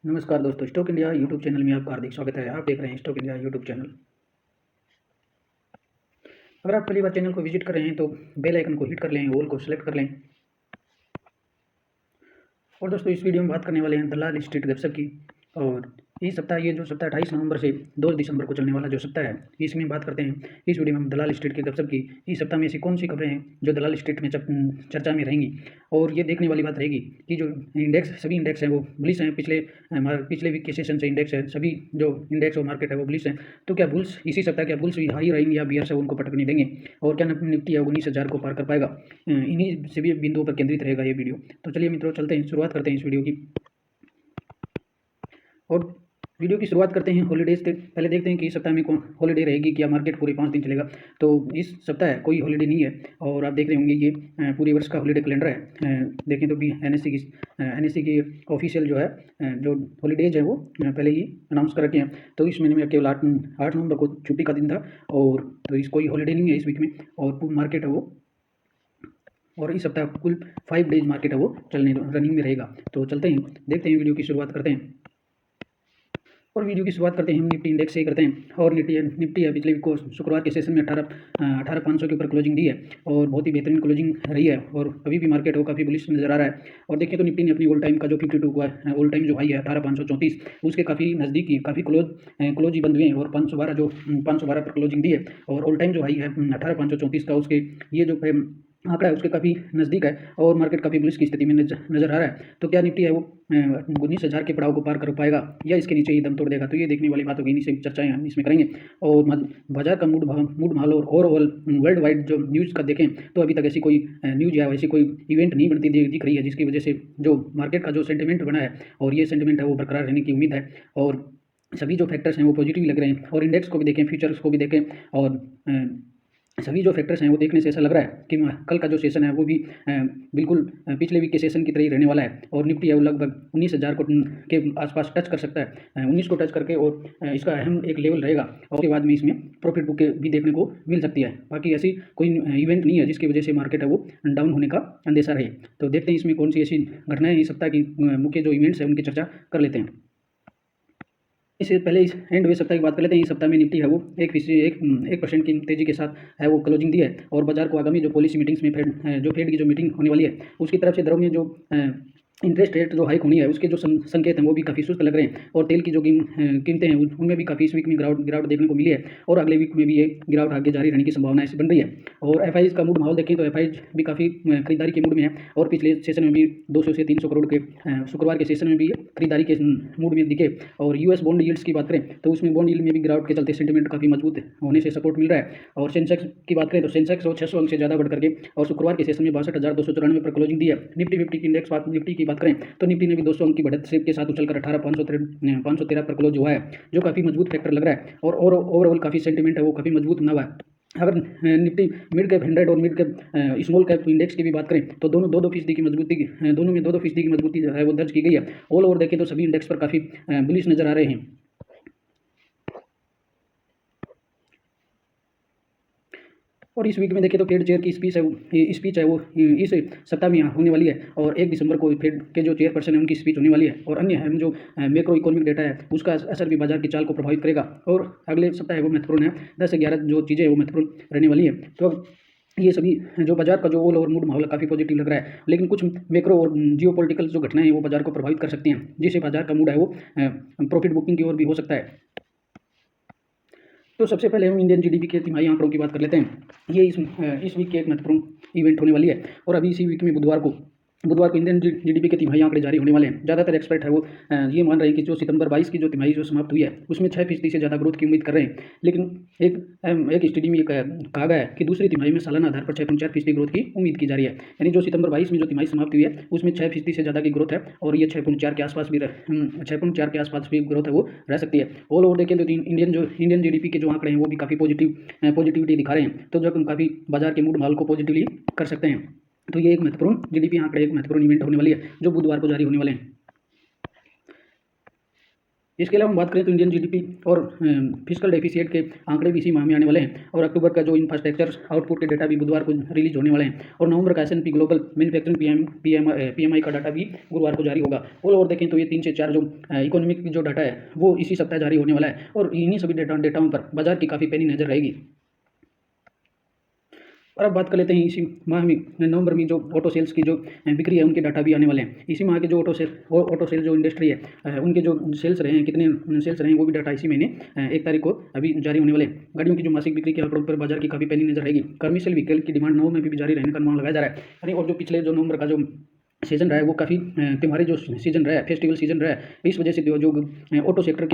नमस्कार दोस्तों, stock India YouTube channel में आपका हार्दिक स्वागत है। आप देख रहे हैं स्टॉक इंडिया यूट्यूब चैनल। अगर आप पहली बार चैनल को विजिट कर रहे हैं तो बेल आइकन को हिट कर लें, ऑल को सेलेक्ट कर लें। और दोस्तों, इस वीडियो में बात करने वाले हैं दलाल स्ट्रीट गपशप की। और इस सप्ताह, ये जो सप्ताह 28 नवंबर से 2 दिसंबर को चलने वाला जो सप्ताह है, इसमें बात करते हैं इस वीडियो में हम दलाल स्ट्रीट के गपशप की। इस सप्ताह में ऐसी कौन सी खबरें हैं जो दलाल स्ट्रीट में चर्चा में रहेंगी। और ये देखने वाली बात रहेगी कि जो इंडेक्स, सभी इंडेक्स हैं वो बुलिश हैं। पिछले वीक के सेशन से इंडेक्स है, सभी जो इंडेक्स और मार्केट है वो बुलिश हैं। तो क्या बुल्स इसी सप्ताह, क्या बुल्स हाई रहेंगे या बियर से उनको पटकने देंगे? और क्या निफ्टी है 19,000 को पार कर पाएगा? इन्हीं सभी बिंदुओं पर केंद्रित रहेगा ये वीडियो। तो चलिए मित्रों, चलते हैं, शुरुआत करते हैं इस वीडियो की। और वीडियो की शुरुआत करते हैं हॉलीडेज से। पहले देखते हैं कि इस सप्ताह में कौन हॉलीडे रहेगी, क्या मार्केट पूरे 5 दिन चलेगा। तो इस सप्ताह कोई हॉलीडे नहीं है। और आप देख रहे होंगे ये पूरे वर्ष का हॉलीडे कैलेंडर है। देखें तो भी एनएससी की ऑफिशियल जो है जो हॉलीडेज है वो पहले ही अनाउंस कर रखे हैं। तो इस महीने में केवल 8 नवंबर को छुट्टी का दिन था। और तो इस कोई हॉलीडे नहीं है इस वीक में। और पूरी मार्केट है वो, और इस सप्ताह कुल 5 डेज मार्केट है वो रनिंग में रहेगा। तो चलते हैं, देखते हैं, वीडियो की शुरुआत करते हैं। और वीडियो की शुरुआत करते हैं हम निफ्टी इंडेक्स से ही करते हैं। और निफ्टी है पिछले वीक को शुक्रवार के सेशन में 18,500 के ऊपर क्लोजिंग दी है। और बहुत ही बेहतरीन क्लोजिंग रही है। और अभी भी मार्केट हो काफ़ी बुलिश नजर आ रहा है। और देखिए तो निफ्टी ने अपनी ऑल टाइम का जो 52 हुआ है, ऑल टाइम जो हाई है 18,534, उसके काफ़ी नज़दीक ही, काफ़ी क्लोज ही बंद हुए हैं। और 512 पर क्लोजिंग दी है। और ऑल टाइम जो हाई है 18,534 का, उसके ये जो आंकड़ा है उसके काफ़ी नज़दीक है। और मार्केट काफ़ी बुलिश की स्थिति में नजर आ रहा है। तो क्या निफ्टी है वो 19,000 के पड़ाव को पार कर पाएगा या इसके नीचे ही दम तोड़ देगा? तो ये देखने वाली बात होगी, इन्हीं से चर्चाएं हम इसमें करेंगे। और बाजार का मूड माहौल और ओवरऑल वर्ल्ड वाइड जो न्यूज़ का देखें तो अभी तक ऐसी कोई न्यूज़ या ऐसी कोई इवेंट नहीं बनती दिख रही है जिसकी वजह से जो मार्केट का जो सेंटिमेंट बना है, और ये सेंटिमेंट है वो बरकरार रहने की उम्मीद है। और सभी जो फैक्टर्स हैं वो पॉजिटिव लग रहे हैं। और इंडेक्स को भी देखें, फ्यूचर्स को भी देखें, और सभी जो फैक्टर्स हैं वो देखने से ऐसा लग रहा है कि कल का जो सेशन है वो भी बिल्कुल पिछले वीक के सेशन की तरह ही रहने वाला है। और निफ्टी है वो लगभग 19,000 के आसपास टच कर सकता है, 19 को टच करके। और इसका अहम एक लेवल रहेगा। और उसके बाद में इसमें प्रॉफिट बुक भी देखने को मिल सकती है। बाकी ऐसी कोई इवेंट नहीं है जिसकी वजह से मार्केट है वो डाउन होने का अंदेशा रहे। तो देखते हैं इसमें कौन सी ऐसी घटनाएं इस सप्ताह की मुख्य जो इवेंट्स हैं उनकी चर्चा कर लेते हैं। इससे पहले इस एंड हुए सप्ताह की बात कर लेते हैं। इस सप्ताह में निफ्टी है वो 1% की तेजी के साथ है वो क्लोजिंग दी है। और बाजार को आगामी जो पॉलिसी मीटिंग्स में फेड की जो मीटिंग होने वाली है उसकी तरफ से दरों में जो इंटरेस्ट रेट जो हाइक होनी है उसके जो संकेत हैं वो भी काफ़ी सुस्त लग रहे हैं। और तेल की जो कीमतें हैं उनमें भी काफ़ी इस वीक में गिरावट देखने को मिली है। और अगले वीक में भी ये गिरावट आगे जारी रहने की संभावना ऐसी बन रही है। और एफआईज का मूड माहौल देखें तो एफआईज भी काफ़ी खरीदारी के मूड में है। और पिछले सेशन में भी 200 से 300 करोड़ के शुक्रवार के सेशन में भी खरीदारी के मूड में दिखे। और यूएस बॉन्ड यील्ड्स की बात करें तो उसमें बॉन्ड यील्ड में भी गिरावट के चलते सेंटीमेंट काफ़ी मजबूत होने से सपोर्ट मिल रहा है। और सेंसेक्स की बात करें तो सेंसेक्स 600 अंक से ज़्यादा बढ़ करके और शुक्रवार के सेशन में 62,294 पर क्लोजिंग दी है। निफ्टी इंडेक्स निफ्टी की बात करें तो निफ्टी ने भी 200 अंक की बढ़त के साथ उछलकर 18,513 पर क्लोज हुआ है, जो काफ़ी मजबूत फैक्टर लग रहा है। और ओवरऑल काफ़ी सेंटीमेंट है वो काफ़ी मजबूत बना हुआ है। अगर निफ्टी मिड कैप 100 और mid cap small cap index की भी बात करें तो दोनों 2-2% की मजबूती, दोनों में 2-2% की मजबूती जो है वो दर्ज की गई है। ऑल ओवर देखें तो सभी इंडेक्स पर काफ़ी बुलिश नजर आ रहे हैं। और इस वीक में देखें तो फेड चेयर की स्पीच है वो इस सप्ताह में होने वाली है। और 1 दिसंबर को फेड के जो चेयरपर्सन है उनकी स्पीच होने वाली है। और अन्य हम जो मैक्रो इकोनॉमिक डेटा है उसका असर भी बाजार की चाल को प्रभावित करेगा। और अगले सप्ताह है वो महत्वपूर्ण है, 10 से 11 जो चीज़ें वो महत्वपूर्ण रहने वाली है। तो ये सभी जो बाजार का जो ऑल ओवर मूड माहौल काफ़ी पॉजिटिव लग रहा है। लेकिन कुछ मैक्रो और जियोपॉलिटिकल जो घटनाएं हैं वो बाजार को प्रभावित कर सकती हैं, जिससे बाजार का मूड है वो प्रॉफिट बुकिंग की ओर भी हो सकता है। तो सबसे पहले हम इंडियन जीडीपी के तिमाही आंकड़ों की बात कर लेते हैं। ये इस वीक की एक महत्वपूर्ण इवेंट होने वाली है। और अभी इसी वीक में बुधवार को इंडियन जीडीपी के तिमाही आंकड़े जारी होने वाले हैं। ज़्यादातर एक्सपर्ट है वो ये मान रहे हैं कि जो सितंबर 22 की जो तिमाही जो समाप्त हुई है उसमें 6% से ज़्यादा ग्रोथ की उम्मीद कर रहे हैं। लेकिन एक स्टडी में कहा गया है कि दूसरी तिमाही में सालाना आधार पर 6.4% ग्रोथ की उम्मीद की जा रही है। यानी जो सितंबर 22 में जो तिमाही समाप्त हुई है उसमें 6% से ज़्यादा की ग्रोथ है। और ये 6.4 के आसपास भी 6.4 के आसपास भी ग्रोथ है वो रह सकती है। ऑल ओवर देखें तो इंडियन जीडीपी के जो आंकड़े हैं वो भी काफ़ी पॉजिटिविटी दिखा रहे हैं। तो जो काफ़ी बाजार के मूड माहौल को पॉजिटिवली कर सकते हैं। तो ये एक महत्वपूर्ण जीडीपी आंकड़े, एक महत्वपूर्ण इवेंट होने वाली है जो बुधवार को जारी होने वाले हैं। इसके अलावा हम बात करें तो इंडियन जीडीपी और फिस्कल डेफिसिट के आंकड़े भी इसी माह में आने वाले हैं, और अक्टूबर का जो इंफ्रास्ट्रक्चर आउटपुट के डाटा भी बुधवार को रिलीज होने वाले हैं, और नवंबर का S&P ग्लोबल मैन्युफैक्चरिंग PMI का डाटा भी गुरुवार को जारी होगा। ऑल ओवर देखें तो ये 3 से 4 जो इकोनॉमिक जो डाटा है वो इसी सप्ताह जारी होने वाला है, और इन्हीं सभी डाटाओं पर बाजार की काफ़ी पैनी नजर रहेगी। और अब बात कर लेते हैं इसी माह में नवंबर में जो ऑटो सेल्स की जो बिक्री है उनके डाटा भी आने वाले हैं। इसी माह के जो ऑटो सेल जो इंडस्ट्री है उनके जो सेल्स रहे हैं, कितने सेल्स रहे हैं, वो भी डाटा इसी महीने 1 तारीख को अभी जारी होने वाले हैं। गाड़ियों की जो मासिक बिक्री के आंकड़ों पर बाजार की काफ़ी पैनी नजर रहेगी। कमर्शियल व्हीकल की डिमांड नवंबर में भी जारी रहने का अनुमान लगाया जा रहा है। यानी और जो पिछले जो नवंबर का जो सीजन रहा है वो काफ़ी त्योहारी जो सीजन रहा है, फेस्टिवल सीजन रहा है, इस वजह से जो ऑटो सेक्टर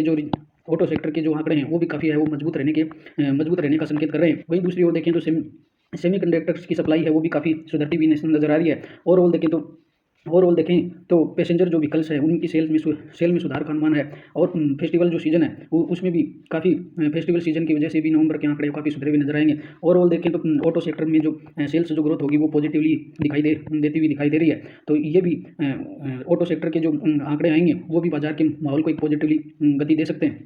के जो आंकड़े हैं वो भी काफ़ी है वो मजबूत रहने का संकेत कर रहे हैं। वहीं दूसरी ओर देखें तो सेमीकंडक्टर्स की सप्लाई है वो भी काफ़ी सुधरती हुई नजर आ रही है। ओवरऑल देखें तो पैसेंजर जो व्हीकल्स है उनकी सेल में सुधार का अनुमान है, और फेस्टिवल जो सीजन है उसमें भी काफ़ी फेस्टिवल सीजन की वजह से भी नवंबर के आंकड़े काफ़ी सुधरे हुए नजर आएंगे। ओवरऑल देखें तो ऑटो सेक्टर में जो सेल्स जो ग्रोथ होगी वो पॉजिटिवली देती हुई दिखाई दे रही है। तो ये भी ऑटो सेक्टर के जो आंकड़े आएंगे वो भी बाजार के माहौल को एक पॉजिटिवली गति दे सकते हैं।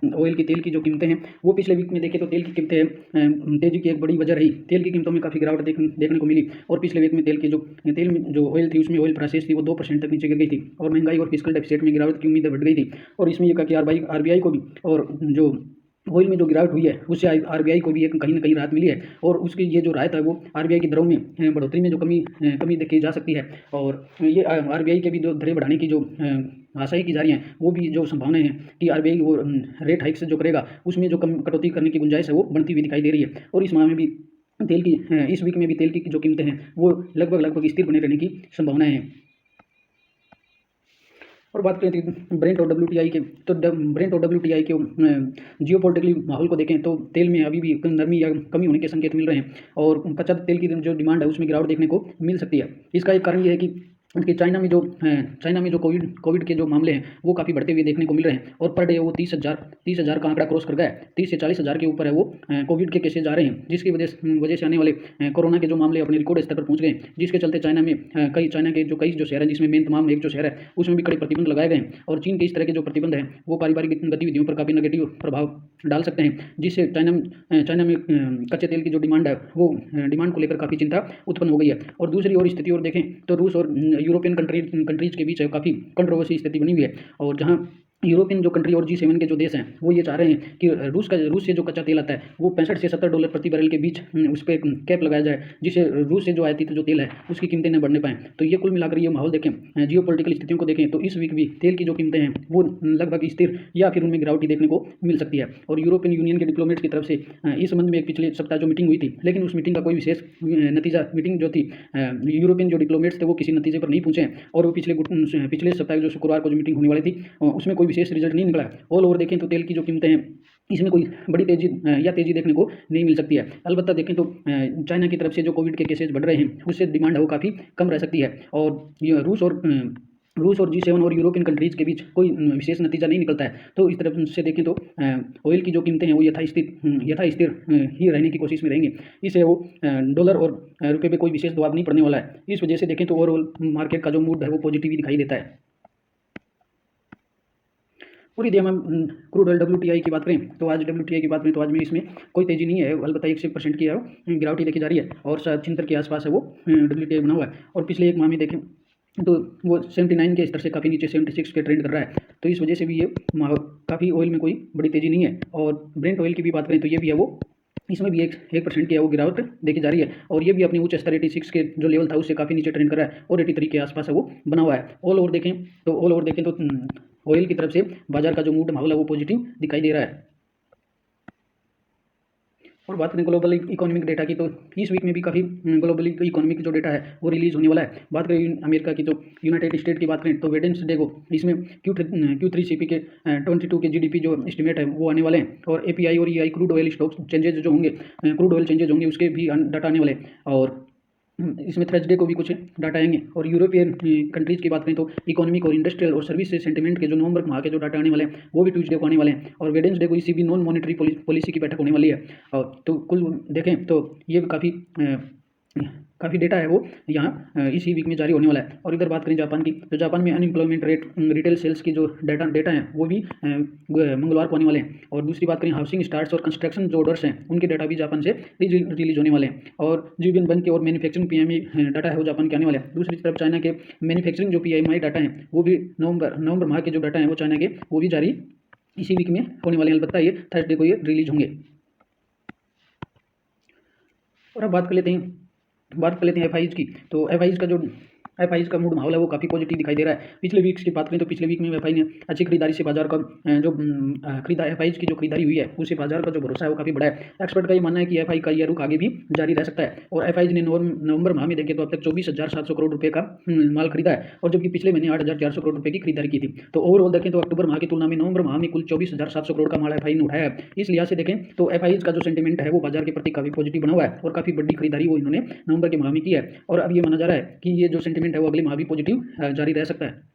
तेल की जो कीमतें हैं वो पिछले वीक में देखें तो तेल की कीमतें तेजी की एक बड़ी वजह रही। तेल की कीमतों में काफ़ी गिरावट देखने को मिली, और पिछले वीक में तेल में जो ऑयल थी उसमें ऑयल प्राइसेस थी वो 2% तक नीचे गिर गई थी, और महंगाई और फिस्कल डेफिसिट में गिरावट की उम्मीदें बढ़ गई थी। और इसमें यह कहा कि RBI को भी, और जो ऑयल में जो गिरावट हुई है उससे RBI को भी एक कहीं ना कहीं राहत मिली है, और उसकी ये जो राहत है वो RBI की दरों में बढ़ोतरी में जो कमी देखी जा सकती है। और ये RBI के भी जो दरें बढ़ाने की जो आशाएं की जा रही हैं वो भी जो संभावनाएं हैं कि RBI वो रेट हाइक्स जो करेगा उसमें जो कटौती करने की गुंजाइश है वो बढ़ती हुई दिखाई दे रही है। और इस माह में भी इस वीक में भी तेल की जो कीमतें हैं वो लगभग स्थिर बने रहने की संभावनाएं हैं। और बात करें तो ब्रेंट और WTI के, तो ब्रेंट और WTI के जियोपॉलिटिकल माहौल को देखें तो तेल में अभी भी नरमी या कमी होने के संकेत मिल रहे हैं, और कच्चा तेल की जो डिमांड है उसमें गिरावट देखने को मिल सकती है। इसका एक कारण ये है कि चाइना में जो कोविड के जो मामले हैं वो काफ़ी बढ़ते हुए देखने को मिल रहे हैं, और पर डे वो 30,000 का आंकड़ा क्रॉस कर गया है। 30 से 40,000 के ऊपर है वो कोविड के केसेज आ रहे हैं, जिसकी वजह से आने वाले कोरोना के जो मामले अपने रिकॉर्ड स्तर पर पहुंच गए, जिसके चलते चाइना के कई जो शहर हैं, जिसमें मेन तमाम एक जो शहर है उसमें भी कड़े प्रतिबंध लगाए गए हैं। और चीन के इस तरह के जो प्रतिबंध हैं वो पारिवारिक गतिविधियों पर काफ़ी नेगेटिव प्रभाव डाल सकते हैं, जिससे चाइना में कच्चे तेल की जो डिमांड है वो डिमांड को लेकर काफ़ी चिंता उत्पन्न हो गई है। और दूसरी ओर स्थिति और देखें तो रूस और यूरोपियन कंट्रीज के बीच काफ़ी कंट्रोवर्सी स्थिति बनी हुई है, और जहां यूरोपियन जो कंट्री और G7 के जो देश हैं वो ये चाह रहे हैं कि रूस से जो कच्चा तेल आता है वो $65 से $70 प्रति बैरल के बीच उस पर कैप लगाया जाए, जिससे रूस से जो आयातित जो तेल है उसकी कीमतें न बढ़ने पाएँ। तो ये कुल मिलाकर ये माहौल देखें, जियोपॉलिटिकल स्थितियों को देखें तो इस वीक भी तेल की जो कीमतें हैं वो लगभग स्थिर या फिर उनमें गिरावट देखने को मिल सकती है। और यूरोपियन यूनियन के डिप्लोमेट्स की तरफ से इस संबंध में एक पिछले सप्ताह जो मीटिंग हुई थी, लेकिन उस मीटिंग का कोई विशेष नतीजा मीटिंग जो थी यूरोपियन जो डिप्लोमेट्स थे वो किसी नतीजे पर नहीं पहुंचे हैं, और वो पिछले सप्ताह जो शुक्रवार को जो मीटिंग होने वाली थी उसमें कोई विशेष रिजल्ट नहीं निकला। ऑल ओवर देखें तो तेल की जो कीमतें हैं इसमें कोई बड़ी तेजी देखने को नहीं मिल सकती है। अलबत्ता देखें तो चाइना की तरफ से जो कोविड के केसेज बढ़ रहे हैं उससे डिमांड है वो काफ़ी कम रह सकती है, और रूस और G7 और यूरोपियन कंट्रीज के बीच कोई विशेष नतीजा नहीं निकलता है। तो इस तरफ से देखें तो ऑयल की जो कीमतें हैं वो यथास्थिर ही रहने की कोशिश में रहेंगी। इससे वो डॉलर और रुपये पे कोई विशेष दबाव नहीं पड़ने वाला है। इस वजह से देखें तो ओवरऑल मार्केट का जो मूड है वो पॉजिटिव ही दिखाई देता है। और यदि हम क्रूड ऑयल WTI की बात करें तो आज में इसमें कोई तेजी नहीं है, अलबत्ता 1% की गिरावट ही देखी जा रही है, और 76 के आसपास है वो WTI बना हुआ है। और पिछले एक माह में देखें तो वो 79 के स्तर से काफ़ी नीचे 76 के ट्रेंड कर रहा है। तो इस वजह से भी ये काफ़ी ऑयल में कोई बड़ी तेजी नहीं है। और ब्रेंट ऑयल की भी बात करें तो ये भी है वो इसमें भी 1% की है वो गिरावट देखी जा रही है, और ये भी अपनी उच्च स्तर 86 के जो लेवल था उससे काफ़ी नीचे ट्रेंड कर रहा है, और 83 के आसपास है वो बना हुआ है। ऑल ओवर देखें तो ऑयल की तरफ से बाजार का जो मूड माहौल है वो पॉजिटिव दिखाई दे रहा है। और बात करें ग्लोबल इकोनॉमिक डेटा की तो इस वीक में भी काफ़ी ग्लोबल इकोनॉमिक जो डेटा है वो रिलीज़ होने वाला है। बात करें अमेरिका की तो यूनाइटेड स्टेट की बात करें तो वेडनेसडे को इसमें Q3 CP के 22 के GDP जो एस्टिमेट है वो आने वाले हैं, और API और EI crude oil stocks changes जो होंगे उसके भी डाटा आने वाले हैं, और इसमें थर्सडे को भी कुछ डाटा आएंगे। और यूरोपियन कंट्रीज़ की बात करें तो इकोनॉमिक और इंडस्ट्रियल और सर्विस सेंटिमेंट के जो नवंबर माह के जो डाटा आने वाले हैं वो भी ट्यूसडे को आने वाले हैं, और वेडनेसडे को ECB नॉन मॉनेटरी पॉलिसी की बैठक होने वाली है। और तो कुल देखें तो ये काफ़ी काफ़ी डेटा है वो यहाँ इसी वीक में जारी होने वाला है। और इधर बात करें जापान की, तो जापान में अनएम्प्लॉयमेंट रेट, रिटेल सेल्स की जो डेटा हैं वो भी मंगलवार को आने वाले हैं। और दूसरी बात करें हाउसिंग स्टार्ट्स और कंस्ट्रक्शन जो ऑर्डर्स हैं उनके डाटा भी जापान से रिलीज होने वाले हैं। और जीवन बैंक के और मैन्युफैक्चरिंग पीएमआई डाटा है वो जापान के आने वाले हैं। दूसरी तरफ चाइना के मैन्युफैक्चरिंग जो पीएमआई डाटा हैं वो भी नवंबर माह के जो डाटा हैं वो चाइना के वो भी जारी इसी वीक में होने वाले हैं। अलबत्ता ये थर्सडे को ये रिलीज होंगे। और अब बात कर लेते हैं एफआईज की। तो एफआईज का मूड माहौल है वो काफ़ी पॉजिटिव दिखाई दे रहा है। पिछले वीक्स की बात करें तो पिछले वीक में एफआई ने अच्छी खरीदारी से बाजार का जो एफआईज की जो खरीदारी हुई है उससे बाजार का जो भरोसा है वो काफ़ी बड़ा है। एक्सपर्ट का ये मानना है कि एफआई का यह रुख आगे भी जारी रह सकता है। और एफआईज ने नवंबर माह में देखें तो अब तक 24,700 करोड़ रुपये का माल खरीदा है, और जबकि पिछले महीने 8,400 करोड़ रुपये की खरीदारी की थी। तो ओवरऑल देखें तो अक्टूबर माह की तुलना में नवंबर माह में कुल 24,700 करोड़ का माल एफआई ने उठाया है। इस लिहाज से देखें तो एफआईज का जो सेंटीमेंट है वो बाजार के प्रति काफ़ी पॉजिटिव बना हुआ है और काफ़ी बड़ी खरीदारी वो इन्होंने नवंबर के माह में की है। और अब ये माना जा रहा है कि ये जो सेंटीमेंट है वो अगले माह भी पॉजिटिव जारी रह सकता है।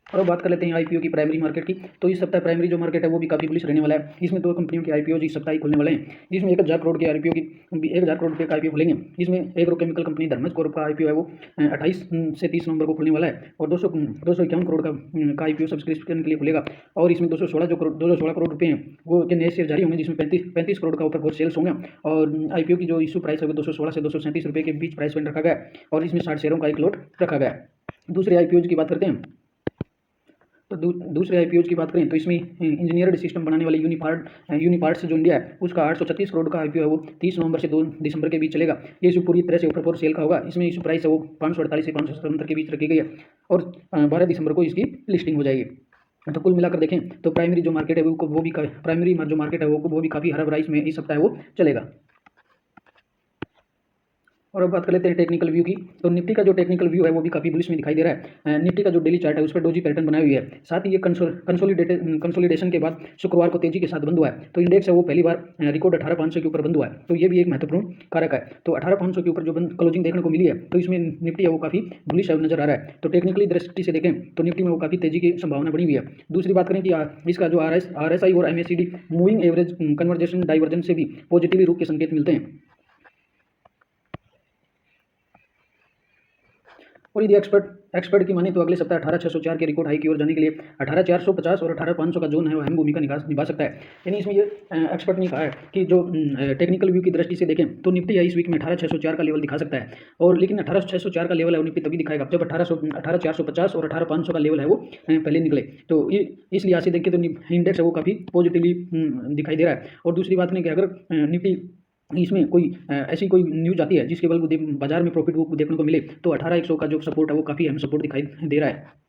और अब बात कर लेते हैं आईपीओ की प्राइमरी मार्केट की। तो इस सप्ताह प्राइमरी जो मार्केट है वो भी काफ़ी बुलिश रहने वाला है। इसमें 2 कंपनियों के आईपीओ इस सप्ताह ही खुलने वाले हैं, जिसमें 1,000 करोड़ के आईपीओ की 1,000 करोड़ रुपये का आईपीओ खुलेंगे। इसमें एग्रोकेमिकल कंपनी धर्मेश कॉर्प का आईपीओ है वो 28 से 30 नवंबर को खुलने वाला है, और 251 करोड़ का आईपीओ सब्सक्रिप्शन के लिए खुलेगा। और इसमें 216 करोड़ रुपये हैं वो के नए शेयर जारी होंगे, जिसमें 35 करोड़ का ऊपर सेल्स होंगे। और आईपीओ की जो इशू प्राइस है वो 216 से 237 रुपये के बीच प्राइस बैंड रखा गया है, और इसमें 60 शेयरों का एक लॉट रखा गया है। दूसरे आईपीओ की बात करते हैं। तो दूसरे आईपीओज की बात करें तो इसमें इंजीनियर्ड सिस्टम बनाने वाली यूनिपार्ट्स जो इंडिया है उसका 836 करोड़ का आईपीओ है वो 30 नवंबर से 2 दिसंबर के बीच चलेगा। ये इशू पूरी तरह से ऊपर सेल का होगा। इसमें इशू प्राइस है वो 548 से 577 के बीच रखी गई है, और 12 दिसंबर को इसकी लिस्टिंग हो जाएगी। तो कुल मिलाकर देखें तो प्राइमरी जो मार्केट है वो भी काफ़ी हरा भरा इसमें इस सप्ताह वो चलेगा। और अब बात कर लेते हैं टेक्निकल व्यू की। तो निफ्टी का जो टेक्निकल व्यू है वो भी काफ़ी बुलिश में दिखाई दे रहा है। निफ्टी का जो डेली चार्ट है उस पर डोजी पैटर्न बनाई हुई है। साथ ही ये कंसोलिडेशन के बाद शुक्रवार को तेजी के साथ बंद हुआ है। तो इंडेक्स है वो पहली बार रिकॉर्ड 18,500 के ऊपर बंद हुआ है। तो ये भी एक महत्वपूर्ण कारक है। तो 18,500 के ऊपर जो क्लोजिंग देखने को मिली है तो इसमें निफ्टी है वो काफ़ी बुलिश नजर आ रहा है। तो टेक्निकली दृष्टि से देखें तो निफ्टी में वो काफ़ी तेजी की संभावना बनी हुई है। दूसरी बात करें कि इसका जो RSI और MACD moving average conversation divergence से भी पॉजिटिव रूप के संकेत मिलते हैं। और यदि एक्सपर्ट की माने तो अगले सप्ताह 18,604 के रिकॉर्ड हाई की ओर जाने के लिए 18,450 और 18,500 का जोन है वो अहम भूमिका निभा सकता है। यानी इसमें ये एक्सपर्ट ने कहा है कि जो टेक्निकल व्यू की दृष्टि से देखें तो निफ्टी है इस वीक में 18,604 का लेवल दिखा सकता है। और लेकिन 18,604 का लेवल है वो निफ्टी तभी दिखाएगा जब 18,450 और 18,500 का लेवल है वो पहले निकले। तो इस लिहाज से देखें तो इंडेक्स है वो काफ़ी पॉजिटिवली दिखाई दे रहा है। और दूसरी बात नहीं कि अगर निफ्टी इसमें कोई ऐसी कोई न्यूज़ आती है जिसके बल बाजार में प्रॉफिट बुक देखने को मिले तो 18,100 का जो सपोर्ट है वो काफ़ी अहम सपोर्ट दिखाई दे रहा है।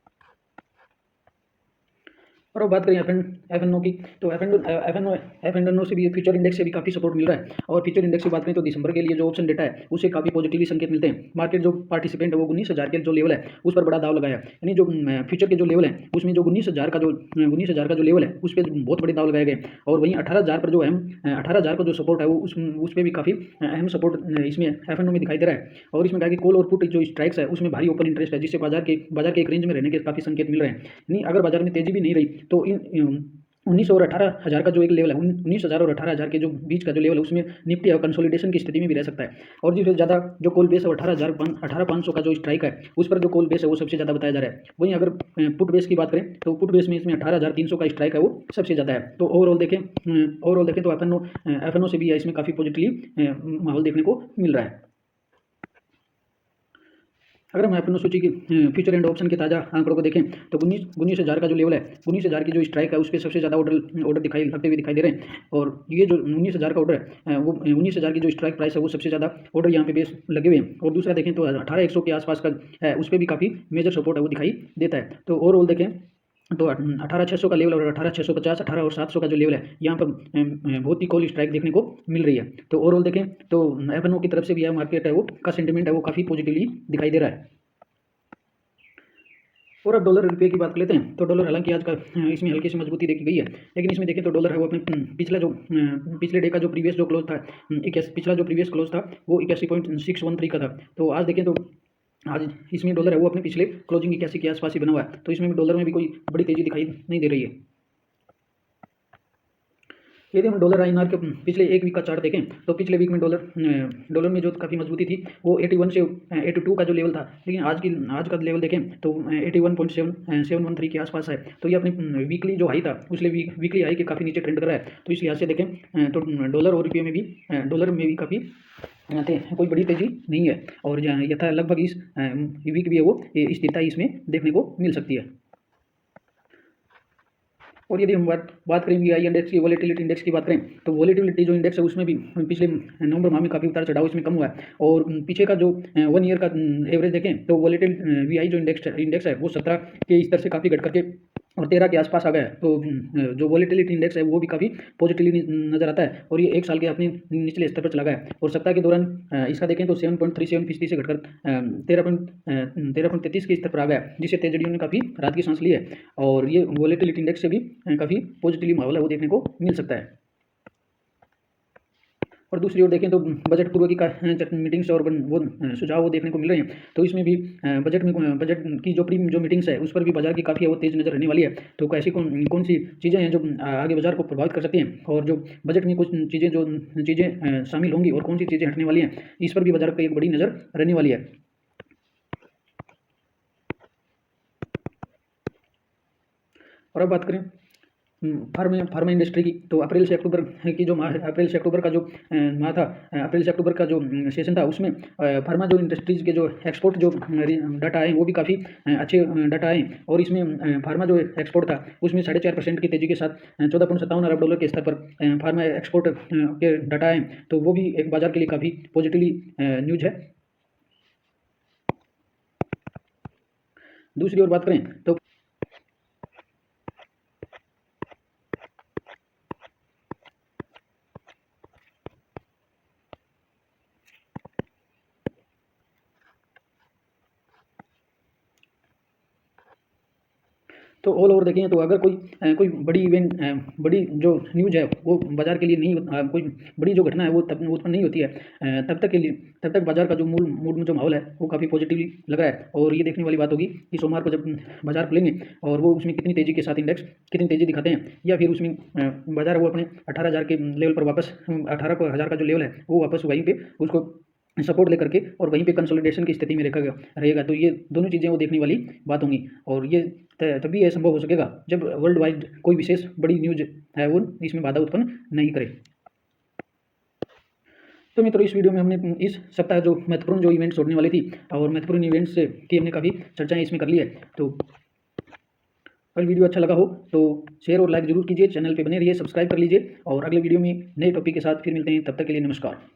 और अब बात करें एफ एन ओ की। तो एफ एन ओ से भी फ्यूचर इंडेक्स से भी काफ़ी सपोर्ट मिल रहा है। और फ्यूचर इंडेक्स की बात करें तो दिसंबर के लिए जो ऑप्शन डेटा है उससे काफ़ी पॉजिटिवली संकेत मिलते हैं। मार्केट जो पार्टिसिपेंट है वो 19,000 के जो लेवल है उस पर बड़ा दाव लगाया, यानी जो फ्यूचर के जो लेवल है उसमें जो 19,000 का जो लेवल है उस पर बहुत बड़े दाव लगाए गए। और वहीं 18,000 पर जो 18,000 का जो सपोर्ट है वो उस पर भी काफ़ी अहम सपोर्ट इसमें एफ एन ओ में दिखाई दे रहा है। और इसमें कहा कि कॉल और पुट जो स्ट्राइक्स है उसमें भारी ओपन इंटरेस्ट है, जिससे बाजार के एक रेंज में रहने के काफ़ी संकेत मिल रहे हैं। यानी अगर बाजार में तेजी भी नहीं रही तो इन 19 और 18,000 का जो एक लेवल है 19,000 और 18,000 के जो बीच का जो लेवल है उसमें निफ्टी और कंसोलिडेशन की स्थिति में भी रह सकता है। और जिससे ज़्यादा जो कॉल बेस है 18,500 का जो स्ट्राइक है उस पर जो कॉल बेस है वो सबसे ज़्यादा बताया जा रहा है। वहीं अगर पुट बेस की बात करें तो पुट बेस में इसमें 18,300 का स्ट्राइक है वो सबसे ज़्यादा है। तो ओवरऑल देखें तो एफ एन ओ से भी इसमें काफ़ी पॉजिटिवली माहौल देखने को मिल रहा है। अगर हम एफ एन ओ सूची की फ्यूचर एंड ऑप्शन के ताज़ा आंकड़ों को देखें तो 19,000 का जो लेवल है 19,000 की जो स्ट्राइक है उस पर सबसे ज़्यादा ऑर्डर लगते हुए दिखाई दे रहे हैं। और ये जो 19,000 का ऑर्डर है वो 19,000 की जो स्ट्राइक प्राइस है वो सबसे ज़्यादा ऑर्डर यहाँ पे बेस लगे हुए हैं। और दूसरा देखें तो 18,100 के आसपास का है उस पर भी काफ़ी मेजर सपोर्ट है वो दिखाई देता है। तो ओवरऑल देखें तो 18,600 का लेवल और 18,650 18 और 700 का जो लेवल है यहाँ पर बहुत ही कॉल स्ट्राइक देखने को मिल रही है। तो ओवरऑल देखें तो एफ एन ओ की तरफ से भी यह मार्केट है वो का सेंटीमेंट है वो काफ़ी पॉजिटिवली दिखाई दे रहा है। और अब डॉलर रुपये की बात कर लेते हैं। तो डॉलर हालांकि आज का इसमें हल्की सी मजबूती देखी गई है, लेकिन इसमें देखें तो डॉलर है वो अपने पिछले डे का जो प्रीवियस जो क्लोज था पिछला जो प्रीवियस क्लोज था वो 81.613 का था। तो आज देखें तो आज इसमें डॉलर है वो अपने पिछले क्लोजिंग 81 के आसपास ही बना हुआ है। तो इसमें भी डॉलर में भी कोई बड़ी तेज़ी दिखाई नहीं दे रही है। यदि हम डॉलर INR के पिछले एक वीक का चार्ट देखें तो पिछले वीक में डॉलर में जो काफ़ी मजबूती थी वो 81 से 82 का जो लेवल था, लेकिन आज का लेवल देखें तो 81.713 के आसपास है। तो ये अपनी वीकली जो हाई था उसलिए वीकली हाई के काफ़ी नीचे ट्रेंड कर रहा है। तो इस लिहाज से देखें तो डॉलर और रुपये में भी काफ़ी कोई बड़ी तेज़ी नहीं है और यथा लगभग इस वीक भी है वो स्थिरता इसमें देखने को मिल सकती है। और यदि हम बात करें VI इंडेक्स की, वॉलेटिलिटी इंडेक्स की बात करें तो वॉलेटिलिटी जो इंडेक्स है उसमें भी पिछले नवंबर माह में काफ़ी उतार चढ़ाव इसमें कम हुआ है। और पीछे का जो 1 ईयर का एवरेज देखें तो VI जो इंडेक्स है वो 17 के स्तर से काफ़ी घट करके और 13 के आसपास आ गया है। तो जो वॉलेटिलिटी इंडेक्स है वो भी काफ़ी पॉजिटिवली नजर आता है और ये एक साल के अपने निचले स्तर पर चला गया है। और सप्ताह के दौरान इसका देखें तो 7.37% से घटकर 13.33 के स्तर पर आ गया है, जिससे तेजड़ियों ने काफ़ी राहत की सांस ली है। और ये वॉलेटिलिटी इंडेक्स से भी काफ़ी पॉजिटिवली माहौल है वो देखने को मिल सकता है। और दूसरी ओर देखें तो बजट पूर्व की मीटिंग्स और वो सुझाव वो देखने को मिल रहे हैं। तो इसमें भी बजट की जो मीटिंग्स है उस पर भी बाजार की काफ़ी वो तेज़ नज़र रहने वाली है। तो ऐसी कौन सी चीज़ें हैं जो आगे बाजार को प्रभावित कर सकती हैं और जो बजट में कुछ चीज़ें शामिल होंगी और कौन सी चीज़ें हटने वाली हैं, इस पर भी बाजार पर एक बड़ी नज़र रहने वाली है। और अब बात करें फार्मा इंडस्ट्री की तो अप्रैल से अक्टूबर की जो माह है, अप्रैल से अक्टूबर का जो माह था, अप्रैल से अक्टूबर का जो सेशन था उसमें फार्मा जो इंडस्ट्रीज़ के जो एक्सपोर्ट जो डाटा आए वो भी काफ़ी अच्छे डाटा आए। और इसमें फार्मा जो एक्सपोर्ट था उसमें 4.5% की तेज़ी के साथ 14.57 अरब डॉलर के स्तर पर फार्मा एक्सपोर्ट के डाटा आए। तो वो भी एक बाजार के लिए काफ़ी पॉजिटिवली न्यूज है। दूसरी ओर बात करें तो ऑल ओवर देखें तो अगर कोई बड़ी इवेंट बड़ी जो न्यूज़ है वो बाजार के लिए नहीं कोई बड़ी जो घटना है वो तब उत्पन्न नहीं होती है तब तक बाजार का जो मूड में जो माहौल है वो काफ़ी पॉजिटिवली लग रहा है। और ये देखने वाली बात होगी कि सोमवार को जब बाजार खुलेंगे और वो उसमें कितनी तेज़ी के साथ इंडेक्स कितनी तेज़ी दिखाते हैं, या फिर उसमें बाजार वो अपने 18,000 के लेवल पर वापस 18,000 का जो लेवल है वो वापस वहीं पे उसको सपोर्ट लेकर के और वहीं पे कंसोलिडेशन की स्थिति में रहेगा। तो ये दोनों चीज़ें वो देखने वाली बात होंगी और ये तभी यह संभव हो सकेगा जब वर्ल्ड वाइड कोई विशेष बड़ी न्यूज है वो इसमें बाधा उत्पन्न नहीं करे। तो मित्रों इस वीडियो में हमने इस सप्ताह जो महत्वपूर्ण जो इवेंट्स होने वाली थी और महत्वपूर्ण इवेंट्स की हमने काफ़ी चर्चाएं इसमें कर ली है। तो अगर वीडियो अच्छा लगा हो तो शेयर और लाइक जरूर कीजिए, चैनल पे बने रहिए, सब्सक्राइब कर लीजिए और अगले वीडियो में नए टॉपिक के साथ फिर मिलते हैं। तब तक के लिए नमस्कार।